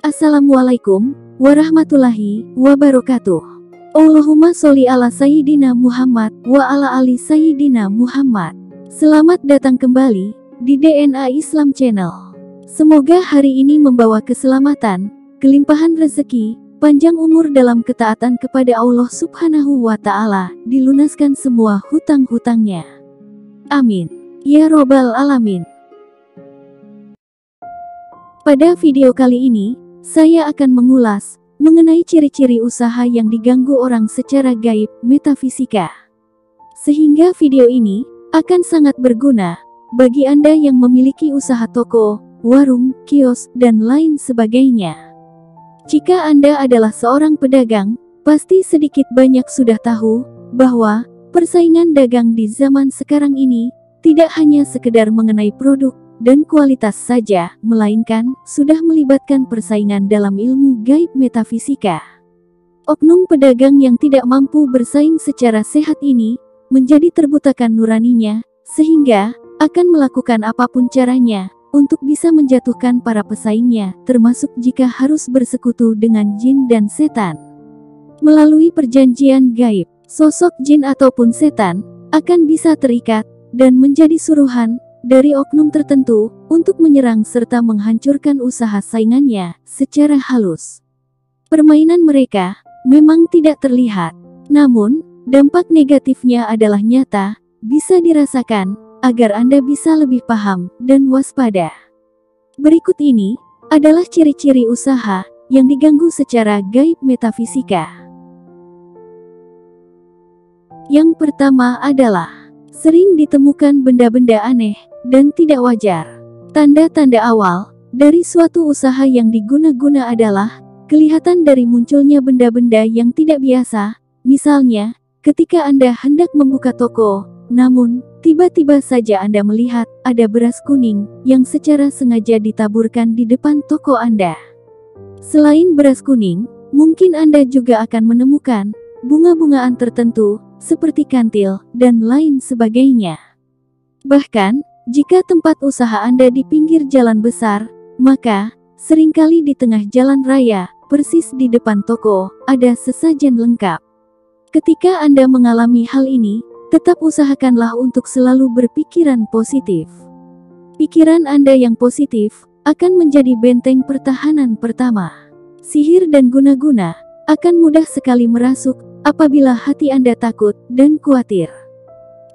Assalamualaikum warahmatullahi wabarakatuh. Allahumma sholli ala Sayyidina Muhammad wa ala ali Sayyidina Muhammad. Selamat datang kembali di DNA Islam Channel. Semoga hari ini membawa keselamatan, kelimpahan rezeki, panjang umur dalam ketaatan kepada Allah Subhanahu wa Ta'ala, dilunaskan semua hutang-hutangnya. Amin. Ya Robbal Alamin. Pada video kali ini, saya akan mengulas mengenai ciri-ciri usaha yang diganggu orang secara gaib metafisika. Sehingga video ini akan sangat berguna bagi Anda yang memiliki usaha toko, warung, kios, dan lain sebagainya. Jika Anda adalah seorang pedagang, pasti sedikit banyak sudah tahu bahwa persaingan dagang di zaman sekarang ini tidak hanya sekedar mengenai produk dan kualitas saja, melainkan sudah melibatkan persaingan dalam ilmu gaib metafisika. Oknum pedagang yang tidak mampu bersaing secara sehat ini menjadi terbutakan nuraninya, sehingga akan melakukan apapun caranya untuk bisa menjatuhkan para pesaingnya, termasuk jika harus bersekutu dengan jin dan setan. Melalui perjanjian gaib, sosok jin ataupun setan akan bisa terikat dan menjadi suruhan dari oknum tertentu untuk menyerang serta menghancurkan usaha saingannya secara halus. Permainan mereka memang tidak terlihat, namun dampak negatifnya adalah nyata, bisa dirasakan, agar Anda bisa lebih paham dan waspada. Berikut ini adalah ciri-ciri usaha yang diganggu secara gaib metafisika. Yang pertama adalah sering ditemukan benda-benda aneh dan tidak wajar. Tanda-tanda awal dari suatu usaha yang diguna-guna adalah kelihatan dari munculnya benda-benda yang tidak biasa. Misalnya, ketika Anda hendak membuka toko, namun tiba-tiba saja Anda melihat ada beras kuning yang secara sengaja ditaburkan di depan toko Anda. Selain beras kuning, mungkin Anda juga akan menemukan bunga-bungaan tertentu seperti kantil dan lain sebagainya. Bahkan, jika tempat usaha Anda di pinggir jalan besar, maka seringkali di tengah jalan raya, persis di depan toko, ada sesajen lengkap. Ketika Anda mengalami hal ini, tetap usahakanlah untuk selalu berpikiran positif. Pikiran Anda yang positif akan menjadi benteng pertahanan pertama. Sihir dan guna-guna akan mudah sekali merasuk apabila hati Anda takut dan khawatir.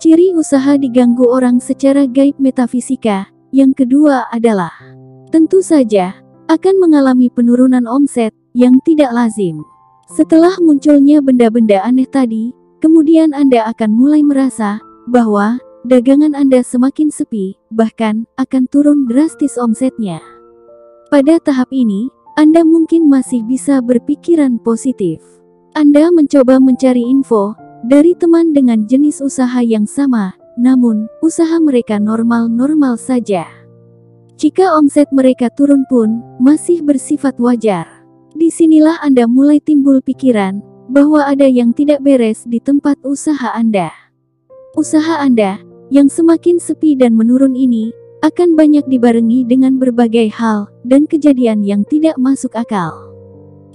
Ciri usaha diganggu orang secara gaib metafisika yang kedua adalah tentu saja akan mengalami penurunan omset yang tidak lazim. Setelah munculnya benda-benda aneh tadi, kemudian Anda akan mulai merasa bahwa dagangan Anda semakin sepi, bahkan akan turun drastis omsetnya. Pada tahap ini, Anda mungkin masih bisa berpikiran positif. Anda mencoba mencari info dari teman dengan jenis usaha yang sama, namun usaha mereka normal-normal saja. Jika omset mereka turun pun masih bersifat wajar. Disinilah Anda mulai timbul pikiran bahwa ada yang tidak beres di tempat usaha Anda. Usaha Anda yang semakin sepi dan menurun ini akan banyak dibarengi dengan berbagai hal dan kejadian yang tidak masuk akal,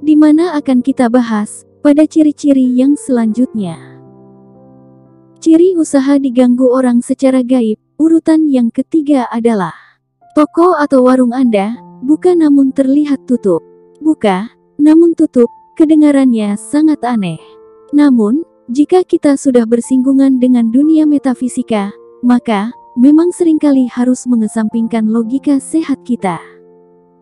di mana akan kita bahas pada ciri-ciri yang selanjutnya. Ciri usaha diganggu orang secara gaib, urutan yang ketiga adalah toko atau warung Anda buka namun terlihat tutup. Buka, namun tutup, kedengarannya sangat aneh. Namun, jika kita sudah bersinggungan dengan dunia metafisika, maka memang seringkali harus mengesampingkan logika sehat kita.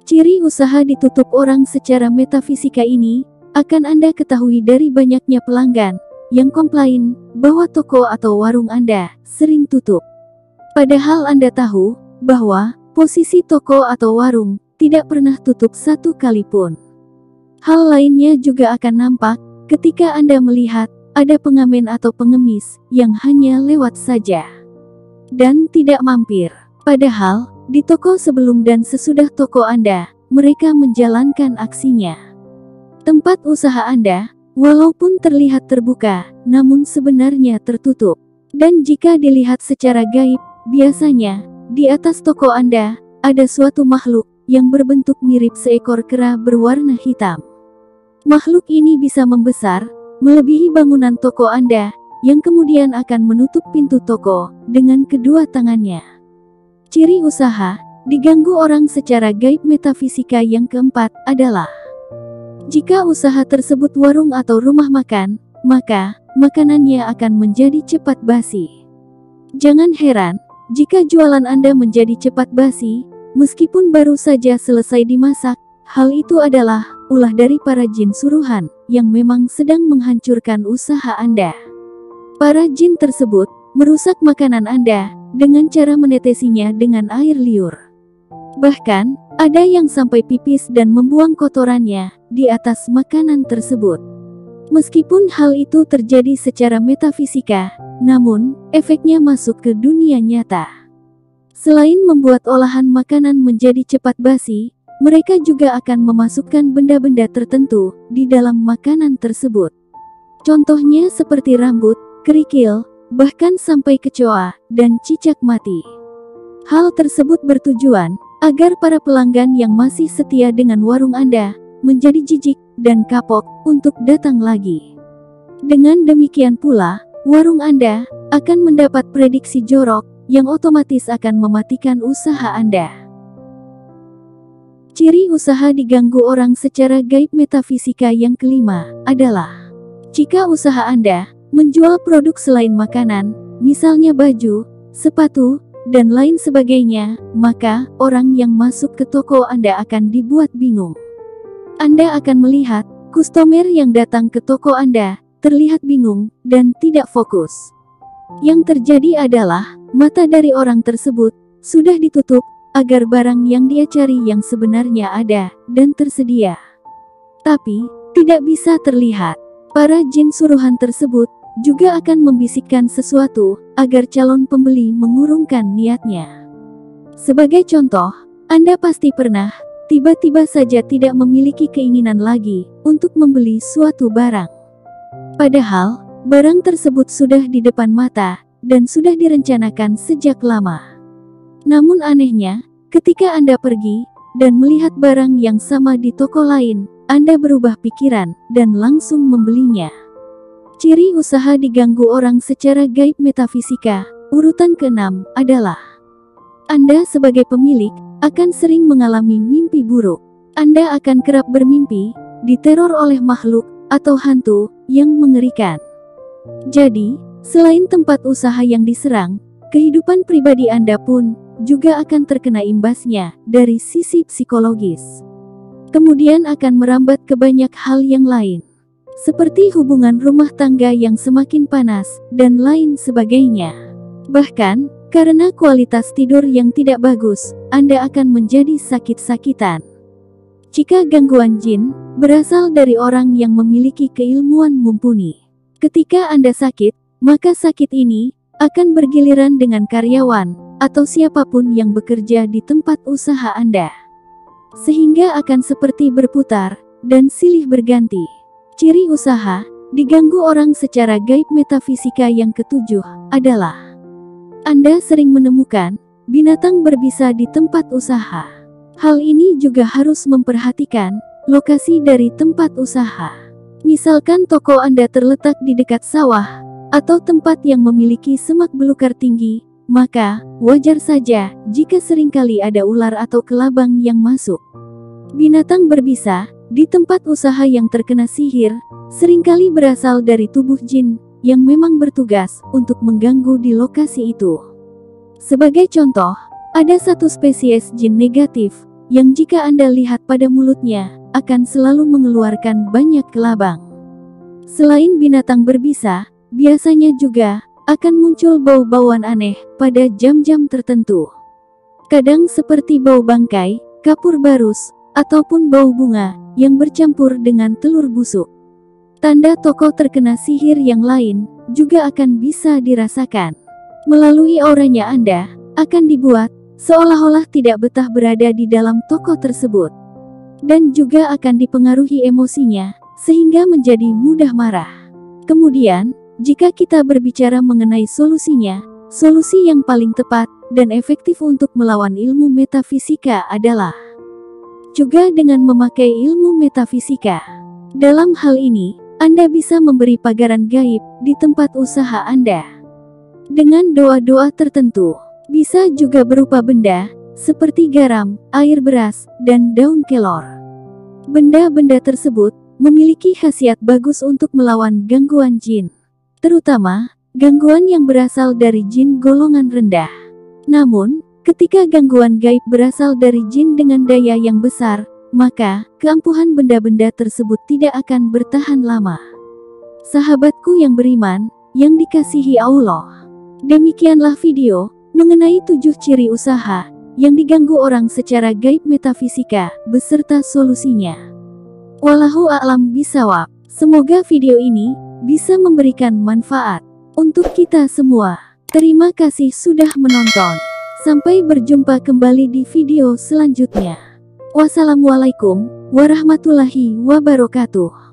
Ciri usaha ditutup orang secara metafisika ini akan Anda ketahui dari banyaknya pelanggan yang komplain bahwa toko atau warung Anda sering tutup. Padahal Anda tahu bahwa posisi toko atau warung tidak pernah tutup satu kali pun. Hal lainnya juga akan nampak ketika Anda melihat ada pengamen atau pengemis yang hanya lewat saja dan tidak mampir. Padahal di toko sebelum dan sesudah toko Anda, mereka menjalankan aksinya. Tempat usaha Anda, walaupun terlihat terbuka, namun sebenarnya tertutup. Dan jika dilihat secara gaib, biasanya, di atas toko Anda, ada suatu makhluk yang berbentuk mirip seekor kera berwarna hitam. Makhluk ini bisa membesar, melebihi bangunan toko Anda, yang kemudian akan menutup pintu toko dengan kedua tangannya. Ciri usaha diganggu orang secara gaib metafisika yang keempat adalah jika usaha tersebut warung atau rumah makan, maka makanannya akan menjadi cepat basi. Jangan heran jika jualan Anda menjadi cepat basi, meskipun baru saja selesai dimasak. Hal itu adalah ulah dari para jin suruhan yang memang sedang menghancurkan usaha Anda. Para jin tersebut merusak makanan Anda dengan cara menetesinya dengan air liur. Bahkan, ada yang sampai pipis dan membuang kotorannya di atas makanan tersebut. Meskipun hal itu terjadi secara metafisika, namun efeknya masuk ke dunia nyata. Selain membuat olahan makanan menjadi cepat basi, mereka juga akan memasukkan benda-benda tertentu di dalam makanan tersebut. Contohnya seperti rambut, kerikil, bahkan sampai kecoa dan cicak mati. Hal tersebut bertujuan agar para pelanggan yang masih setia dengan warung Anda menjadi jijik dan kapok untuk datang lagi. Dengan demikian pula, warung Anda akan mendapat prediksi jorok yang otomatis akan mematikan usaha Anda. Ciri usaha diganggu orang secara gaib metafisika yang kelima adalah jika usaha Anda menjual produk selain makanan, misalnya baju, sepatu, dan lain sebagainya, maka orang yang masuk ke toko Anda akan dibuat bingung. Anda akan melihat kustomer yang datang ke toko Anda terlihat bingung dan tidak fokus. Yang terjadi adalah mata dari orang tersebut sudah ditutup agar barang yang dia cari yang sebenarnya ada dan tersedia, tapi tidak bisa terlihat. Para jin suruhan tersebut juga akan membisikkan sesuatu agar calon pembeli mengurungkan niatnya. Sebagai contoh, Anda pasti pernah tiba-tiba saja tidak memiliki keinginan lagi untuk membeli suatu barang. Padahal, barang tersebut sudah di depan mata dan sudah direncanakan sejak lama. Namun anehnya, ketika Anda pergi dan melihat barang yang sama di toko lain, Anda berubah pikiran dan langsung membelinya. Ciri usaha diganggu orang secara gaib metafisika, urutan ke-6 adalah Anda sebagai pemilik akan sering mengalami mimpi buruk. Anda akan kerap bermimpi diteror oleh makhluk atau hantu yang mengerikan. Jadi, selain tempat usaha yang diserang, kehidupan pribadi Anda pun juga akan terkena imbasnya dari sisi psikologis. Kemudian akan merambat ke banyak hal yang lain, seperti hubungan rumah tangga yang semakin panas, dan lain sebagainya. Bahkan, karena kualitas tidur yang tidak bagus, Anda akan menjadi sakit-sakitan. Jika gangguan jin berasal dari orang yang memiliki keilmuan mumpuni, ketika Anda sakit, maka sakit ini akan bergiliran dengan karyawan atau siapapun yang bekerja di tempat usaha Anda, sehingga akan seperti berputar dan silih berganti. Ciri usaha diganggu orang secara gaib metafisika yang ketujuh adalah Anda sering menemukan binatang berbisa di tempat usaha. Hal ini juga harus memperhatikan lokasi dari tempat usaha. Misalkan toko Anda terletak di dekat sawah atau tempat yang memiliki semak belukar tinggi, maka wajar saja jika seringkali ada ular atau kelabang yang masuk. Binatang berbisa di tempat usaha yang terkena sihir, seringkali berasal dari tubuh jin yang memang bertugas untuk mengganggu di lokasi itu. Sebagai contoh, ada satu spesies jin negatif yang jika Anda lihat pada mulutnya, akan selalu mengeluarkan banyak kelabang. Selain binatang berbisa, biasanya juga akan muncul bau-bauan aneh pada jam-jam tertentu. Kadang seperti bau bangkai, kapur barus, ataupun bau bunga yang bercampur dengan telur busuk. Tanda toko terkena sihir yang lain juga akan bisa dirasakan. Melalui auranya Anda akan dibuat seolah-olah tidak betah berada di dalam toko tersebut. Dan juga akan dipengaruhi emosinya, sehingga menjadi mudah marah. Kemudian, jika kita berbicara mengenai solusinya, solusi yang paling tepat dan efektif untuk melawan ilmu metafisika adalah juga dengan memakai ilmu metafisika. Dalam hal ini, Anda bisa memberi pagaran gaib di tempat usaha Anda dengan doa-doa tertentu. Bisa juga berupa benda seperti garam, air beras, dan daun kelor. Benda-benda tersebut memiliki khasiat bagus untuk melawan gangguan jin, terutama gangguan yang berasal dari jin golongan rendah. Namun, ketika gangguan gaib berasal dari jin dengan daya yang besar, maka keampuhan benda-benda tersebut tidak akan bertahan lama. Sahabatku yang beriman, yang dikasihi Allah, demikianlah video mengenai 7 ciri usaha yang diganggu orang secara gaib metafisika beserta solusinya. Wallahu a'lam bishawab. Semoga video ini bisa memberikan manfaat untuk kita semua. Terima kasih sudah menonton. Sampai berjumpa kembali di video selanjutnya. Wassalamualaikum warahmatullahi wabarakatuh.